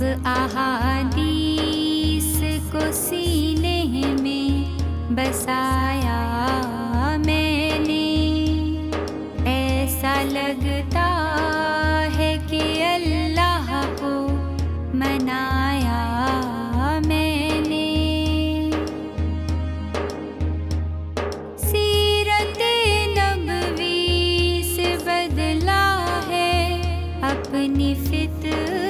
سب احادیث کو سینے میں بسایا میں نے، ایسا لگتا ہے کہ اللہ کو منایا میں نے۔ سیرت نبوی سے بدلا ہے اپنی فطرت